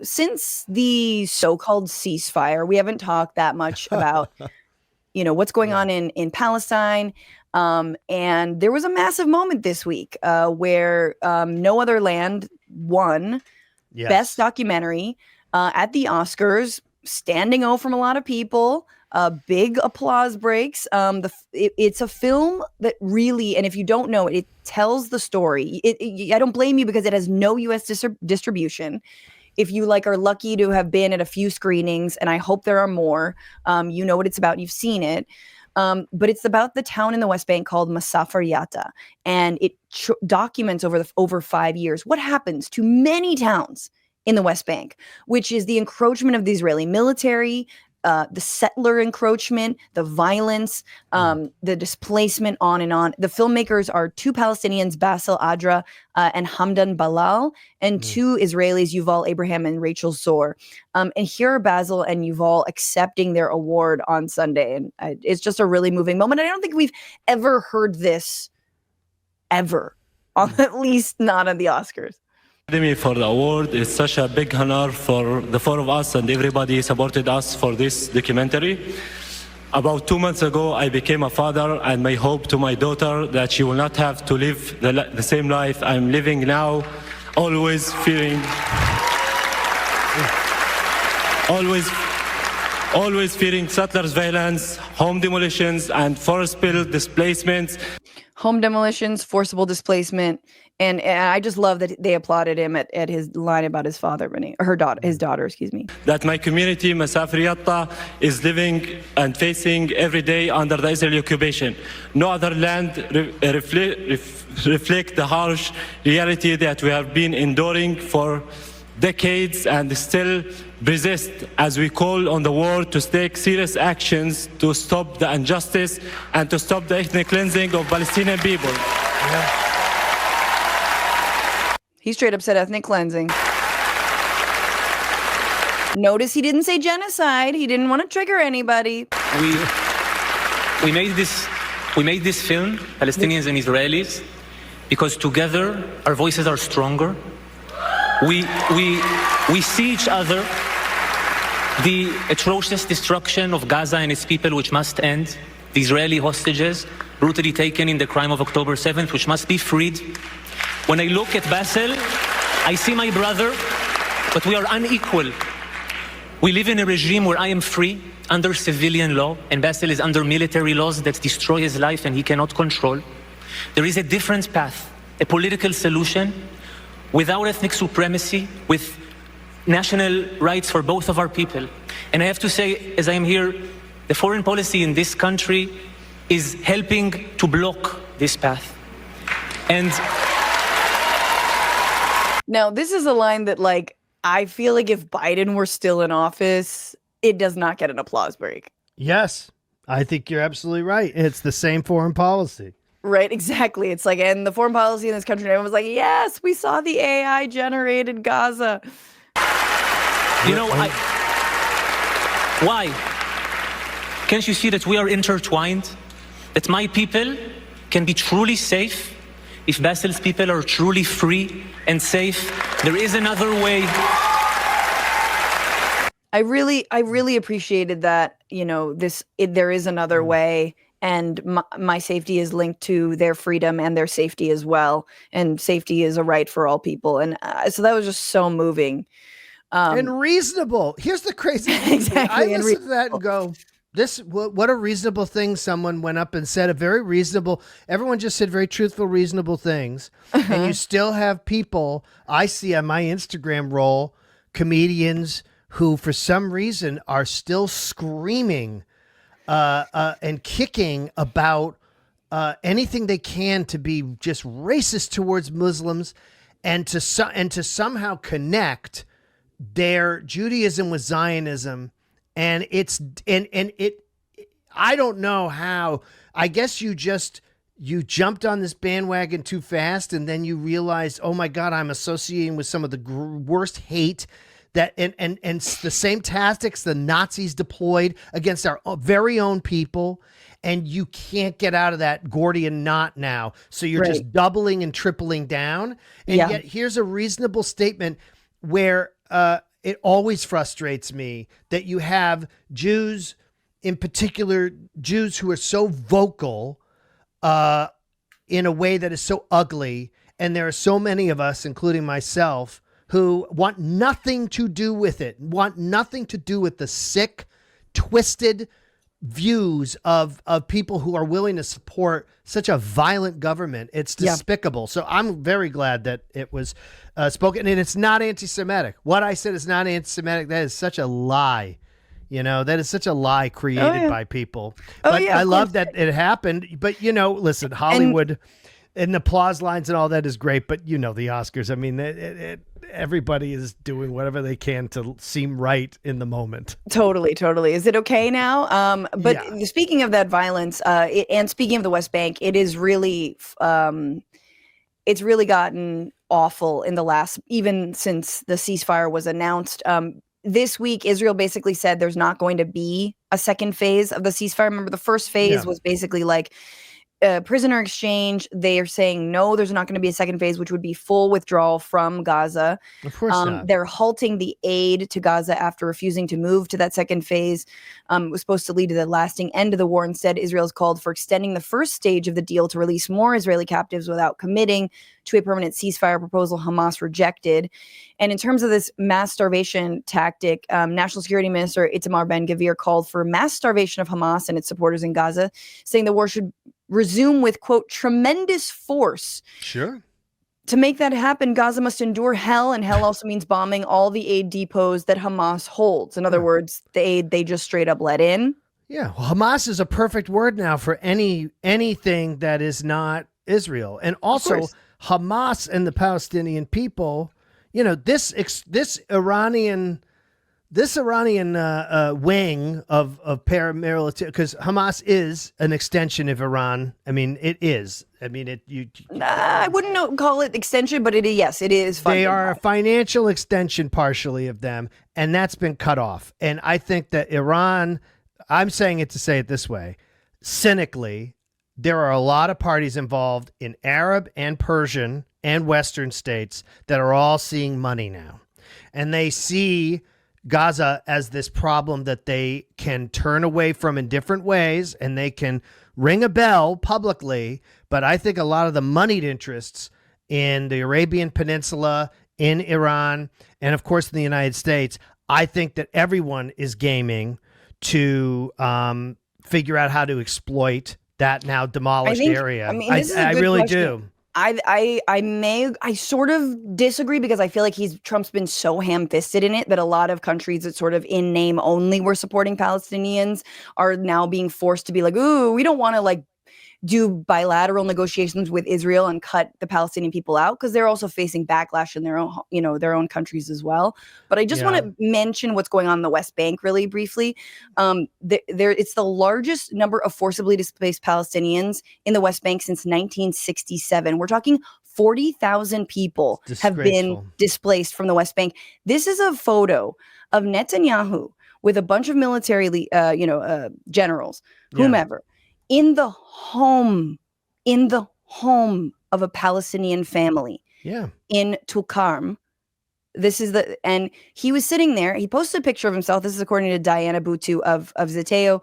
since the so-called ceasefire, we haven't talked that much about, what's going on in Palestine. And there was a massive moment this week where No Other Land won Best Documentary at the Oscars, standing O from a lot of people. Big applause breaks. It's a film that really, and if you don't know it, it tells the story. I don't blame you because it has no U.S. distribution. If you are lucky to have been at a few screenings, and I hope there are more, you know what it's about. You've seen it. But it's about the town in the West Bank called Masafer Yatta, and it documents over 5 years what happens to many towns in the West Bank, which is the encroachment of the Israeli military, the settler encroachment, the violence, the displacement, on and on. The filmmakers are two Palestinians, Basel, Adra, and Hamdan Balal, and two Israelis, Yuval, Abraham, and Rachel Zor. And here are Basel and Yuval accepting their award on Sunday. And it's just a really moving moment. I don't think we've ever heard this ever, at least not on the Oscars. Me for the award. It's such a big honor for the four of us and everybody supported us for this documentary. About 2 months ago, I became a father, and my hope to my daughter that she will not have to live the same life I'm living now, always fearing settlers' violence, home demolitions, and forest spill displacements. Home demolitions, forcible displacement, and I just love that they applauded him at his line about his father, his daughter, excuse me. That my community, Masafer Yatta, is living and facing every day under the Israeli occupation. No other land reflect the harsh reality that we have been enduring for decades and still resist, as we call on the world to take serious actions to stop the injustice and to stop the ethnic cleansing of Palestinian people. Yeah. He straight up said ethnic cleansing. Notice he didn't say genocide. He didn't want to trigger anybody. We made this film, Palestinians and Israelis, because together our voices are stronger. We see each other. The atrocious destruction of Gaza and its people, which must end. The Israeli hostages brutally taken in the crime of October 7th, which must be freed. When I look at Basel, I see my brother, but we are unequal. We live in a regime where I am free under civilian law, and Basel is under military laws that destroy his life and he cannot control. There is a different path, a political solution without ethnic supremacy, with national rights for both of our people. And I have to say, as I am here, the foreign policy in this country is helping to block this path. And now, this is a line that, I feel like if Biden were still in office, it does not get an applause break. Yes, I think you're absolutely right. It's the same foreign policy. Right, exactly. It's and the foreign policy in this country, everyone was like, yes, we saw the AI-generated Gaza. Why? Can't you see that we are intertwined? That my people can be truly safe if Basel's people are truly free and safe. There is another way. I really appreciated that, there is another way, and my safety is linked to their freedom and their safety as well. And safety is a right for all people. And so that was just so moving. And reasonable. Here's the crazy thing. Exactly. I listen to that and go, what a reasonable thing someone went up and said. A very reasonable, everyone just said very truthful, reasonable things. And you still have people I see on my Instagram roll, comedians who for some reason are still screaming and kicking about anything they can to be just racist towards Muslims, and to somehow connect their Judaism with Zionism. And I don't know how. I guess you jumped on this bandwagon too fast, and then you realized, oh my God, I'm associating with some of the worst hate that, and the same tactics the Nazis deployed against our very own people. And you can't get out of that Gordian knot now. So you're just doubling and tripling down. And yet here's a reasonable statement where, it always frustrates me that you have Jews, in particular Jews who are so vocal in a way that is so ugly. And there are so many of us, including myself, who want nothing to do with it, want nothing to do with the sick, twisted views of people who are willing to support such a violent government. It's despicable. Yeah. So I'm very glad that it was spoken, and it's not anti-Semitic. What I said is not anti-Semitic. That is such a lie. You know, that is such a lie created by people. But I love that it happened. But, you know, listen, Hollywood and the applause lines and all that is great. But, you know, the Oscars, I mean, everybody is doing whatever they can to seem right in the moment. Totally. Is it okay now? But speaking of that violence and speaking of the West Bank, it is really, it's really gotten awful in the last, even since the ceasefire was announced. This week, Israel basically said there's not going to be a second phase of the ceasefire. Remember, the first phase was basically like prisoner exchange. They are saying, no, there's not going to be a second phase, which would be full withdrawal from Gaza. Of course not. They're halting the aid to Gaza after refusing to move to that second phase. It was supposed to lead to the lasting end of the war. Instead, Israel's called for extending the first stage of the deal to release more Israeli captives without committing to a permanent ceasefire proposal Hamas rejected. And in terms of this mass starvation tactic, National Security Minister Itamar Ben-Gvir called for mass starvation of Hamas and its supporters in Gaza, saying the war should resume with, quote, tremendous force. Sure. To make that happen, Gaza must endure hell, and hell also means bombing all the aid depots that Hamas holds. In other words, the aid they just straight up let in. Yeah, well, Hamas is a perfect word now for anything that is not Israel. And also Hamas and the Palestinian people, you know, this Iranian wing of paramilitary, because Hamas is an extension of Iran. I mean, it is. I mean, I wouldn't call it extension, but it is. They are a financial extension partially of them, and that's been cut off. And I think that Iran, I'm saying it to say it this way, cynically, there are a lot of parties involved in Arab and Persian and Western states that are all seeing money now. And they see Gaza as this problem that they can turn away from in different ways, and they can ring a bell publicly. But I think a lot of the moneyed interests in the Arabian Peninsula, in Iran, and of course in the United States, I think that everyone is gaming to figure out how to exploit that now demolished area. I mean, I really do. I sort of disagree, because I feel like Trump's been so ham-fisted in it that a lot of countries that sort of in name only were supporting Palestinians are now being forced to be like, ooh, we don't want to like do bilateral negotiations with Israel and cut the Palestinian people out, because they're also facing backlash in their own countries as well. But I just want to mention what's going on in the West Bank really briefly. It's the largest number of forcibly displaced Palestinians in the West Bank since 1967. We're talking 40,000 people have been displaced from the West Bank. This is a photo of Netanyahu with a bunch of military, generals, whomever, in the home of a Palestinian family in Tulkarm. And he was sitting there. He posted a picture of himself. This is according to Diana Butu of Zeteo.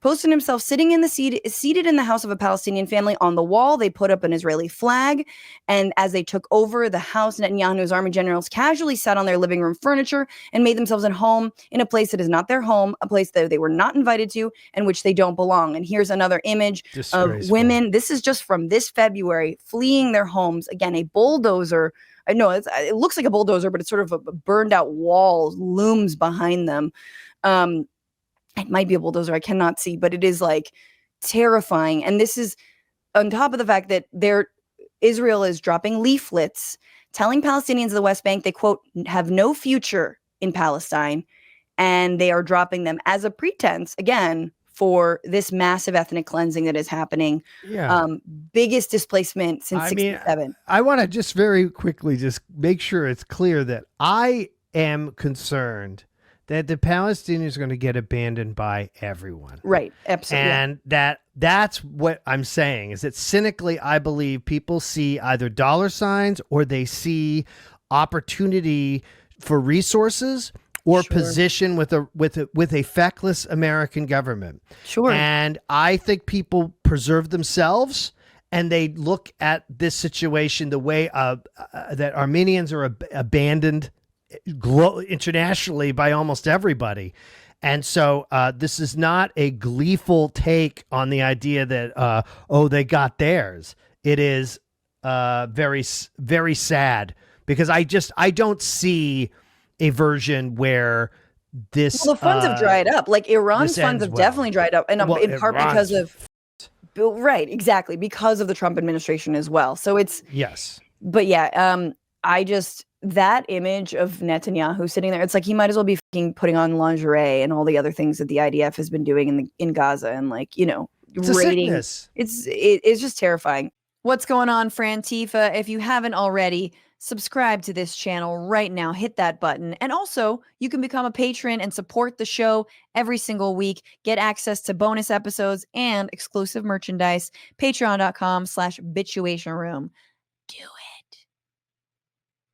Posted himself sitting in the seated in the house of a Palestinian family. On the wall, they put up an Israeli flag. And as they took over the house, Netanyahu's army generals casually sat on their living room furniture and made themselves at home in a place that is not their home, a place that they were not invited to, and which they don't belong. And here's another image of women. This is just from this February, fleeing their homes. Again, a bulldozer. I know it looks like a bulldozer, but it's sort of a burned out wall looms behind them. It might be a bulldozer. I cannot see, but it is like terrifying. And this is on top of the fact that Israel is dropping leaflets telling Palestinians of the West Bank they, quote, have no future in Palestine. And they are dropping them as a pretense, again, for this massive ethnic cleansing that is happening. Biggest displacement since 1967. I want to just very quickly just make sure it's clear that I am concerned that the Palestinians are going to get abandoned by everyone. Right, absolutely. And that's what I'm saying, is that cynically, I believe people see either dollar signs or they see opportunity for resources, or Sure. position with a feckless American government. Sure. And I think people preserve themselves and they look at this situation the way that Armenians are abandoned internationally by almost everybody. And so this is not a gleeful take on the idea that, they got theirs. It is very, very sad because I don't see a version where this. Well, the funds have dried up. Like Iran's funds have definitely dried up. And in part because of. Right, exactly. Because of the Trump administration as well. So it's. Yes. But yeah, that image of Netanyahu sitting there, it's like he might as well be putting on lingerie and all the other things that the IDF has been doing in Gaza and it's raiding. A sickness. It's just terrifying. What's going on, Frantifa? If you haven't already, subscribe to this channel right now. Hit that button. And also, you can become a patron and support the show every single week. Get access to bonus episodes and exclusive merchandise. Patreon.com/Bitchuation Room. Do it.